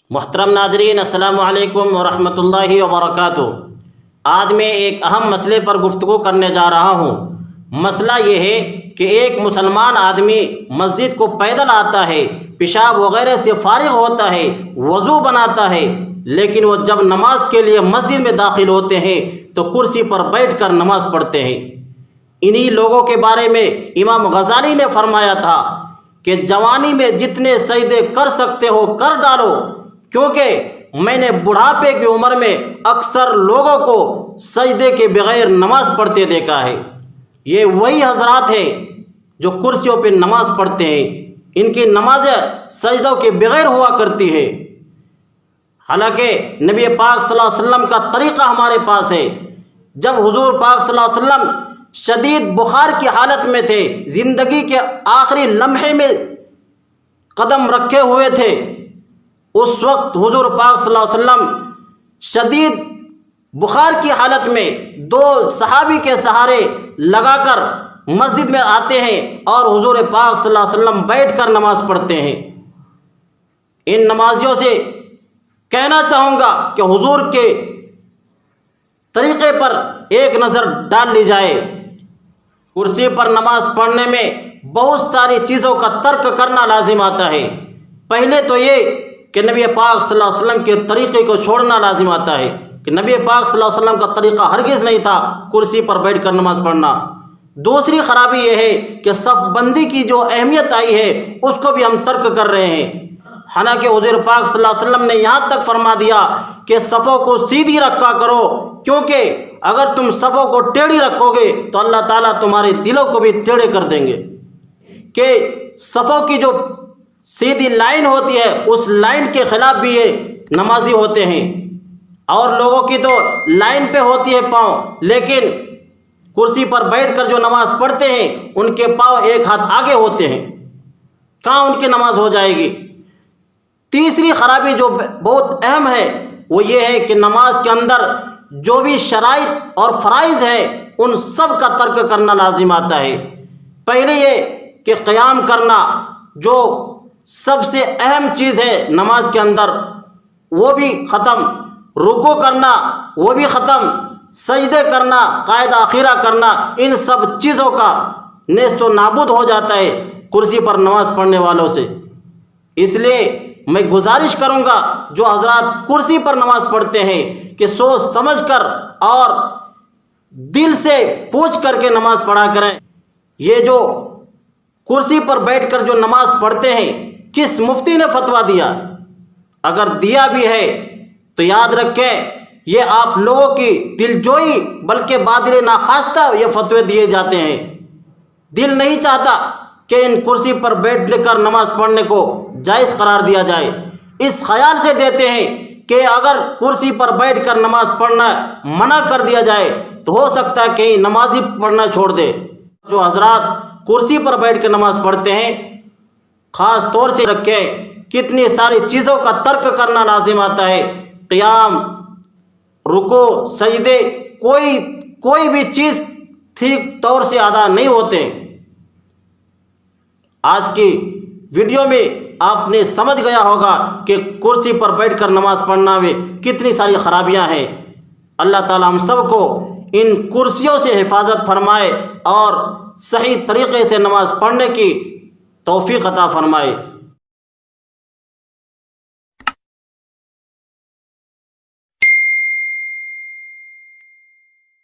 محترم ناظرین، السلام علیکم ورحمۃ اللہ وبرکاتہ۔ آج میں ایک اہم مسئلے پر گفتگو کرنے جا رہا ہوں۔ مسئلہ یہ ہے کہ ایک مسلمان آدمی مسجد کو پیدل آتا ہے، پیشاب وغیرہ سے فارغ ہوتا ہے، وضو بناتا ہے، لیکن وہ جب نماز کے لیے مسجد میں داخل ہوتے ہیں تو کرسی پر بیٹھ کر نماز پڑھتے ہیں۔ انہی لوگوں کے بارے میں امام غزالی نے فرمایا تھا کہ جوانی میں جتنے سجدے کر سکتے ہو کر ڈالو، کیونکہ میں نے بڑھاپے کی عمر میں اکثر لوگوں کو سجدے کے بغیر نماز پڑھتے دیکھا ہے۔ یہ وہی حضرات ہیں جو کرسیوں پہ نماز پڑھتے ہیں، ان کی نمازیں سجدوں کے بغیر ہوا کرتی ہے۔ حالانکہ نبی پاک صلی اللہ علیہ وسلم کا طریقہ ہمارے پاس ہے۔ جب حضور پاک صلی اللہ علیہ وسلم شدید بخار کی حالت میں تھے، زندگی کے آخری لمحے میں قدم رکھے ہوئے تھے، اس وقت حضور پاک صلی اللہ علیہ وسلم شدید بخار کی حالت میں دو صحابی کے سہارے لگا کر مسجد میں آتے ہیں اور حضور پاک صلی اللہ علیہ وسلم بیٹھ کر نماز پڑھتے ہیں۔ ان نمازیوں سے کہنا چاہوں گا کہ حضور کے طریقے پر ایک نظر ڈال لی جائے۔ کرسی پر نماز پڑھنے میں بہت ساری چیزوں کا ترک کرنا لازم آتا ہے۔ پہلے تو یہ کہ نبی پاک صلی اللہ علیہ وسلم کے طریقے کو چھوڑنا لازم آتا ہے کہ نبی پاک صلی اللہ علیہ وسلم کا طریقہ ہرگز نہیں تھا کرسی پر بیٹھ کر نماز پڑھنا۔ دوسری خرابی یہ ہے کہ صف بندی کی جو اہمیت آئی ہے اس کو بھی ہم ترک کر رہے ہیں۔ حالانکہ حضور پاک صلی اللہ علیہ وسلم نے یہاں تک فرما دیا کہ صفوں کو سیدھی رکھا کرو، کیونکہ اگر تم صفوں کو ٹیڑھی رکھو گے تو اللہ تعالیٰ تمہارے دلوں کو بھی ٹیڑھے کر دیں گے۔ کہ صفوں کی جو سیدھی لائن ہوتی ہے اس لائن کے خلاف بھی یہ نمازی ہوتے ہیں۔ اور لوگوں کی تو لائن پہ ہوتی ہے پاؤں، لیکن کرسی پر بیٹھ کر جو نماز پڑھتے ہیں ان کے پاؤں ایک ہاتھ آگے ہوتے ہیں، کہاں ان کی نماز ہو جائے گی؟ تیسری خرابی جو بہت اہم ہے وہ یہ ہے کہ نماز کے اندر جو بھی شرائط اور فرائض ہیں ان سب کا ترک کرنا لازم آتا ہے۔ پہلے یہ کہ قیام کرنا جو سب سے اہم چیز ہے نماز کے اندر وہ بھی ختم، رکوع کرنا وہ بھی ختم، سجدے کرنا، قاعدہ اخیرہ کرنا، ان سب چیزوں کا نیست و نابود ہو جاتا ہے کرسی پر نماز پڑھنے والوں سے۔ اس لیے میں گزارش کروں گا جو حضرات کرسی پر نماز پڑھتے ہیں کہ سوچ سمجھ کر اور دل سے پوچھ کر کے نماز پڑھا کریں۔ یہ جو کرسی پر بیٹھ کر جو نماز پڑھتے ہیں کس مفتی نے فتویٰ دیا؟ اگر دیا بھی ہے تو یاد رکھیں یہ آپ لوگوں کی دل جوئی بلکہ بادل ناخواستہ یہ فتوے دیے جاتے ہیں۔ دل نہیں چاہتا کہ ان کرسی پر بیٹھ کر نماز پڑھنے کو جائز قرار دیا جائے، اس خیال سے دیتے ہیں کہ اگر کرسی پر بیٹھ کر نماز پڑھنا منع کر دیا جائے تو ہو سکتا ہے کہیں نمازی پڑھنا چھوڑ دے۔ جو حضرات کرسی پر بیٹھ کے نماز پڑھتے ہیں خاص طور سے رکھیں کتنی ساری چیزوں کا ترک کرنا لازم آتا ہے۔ قیام، رکوع، سجدے، کوئی بھی چیز ٹھیک طور سے ادا نہیں ہوتے۔ آج کی ویڈیو میں آپ نے سمجھ گیا ہوگا کہ کرسی پر بیٹھ کر نماز پڑھنا میں کتنی ساری خرابیاں ہیں۔ اللہ تعالی ہم سب کو ان کرسیوں سے حفاظت فرمائے اور صحیح طریقے سے نماز پڑھنے کی توفیق عطا فرمائے۔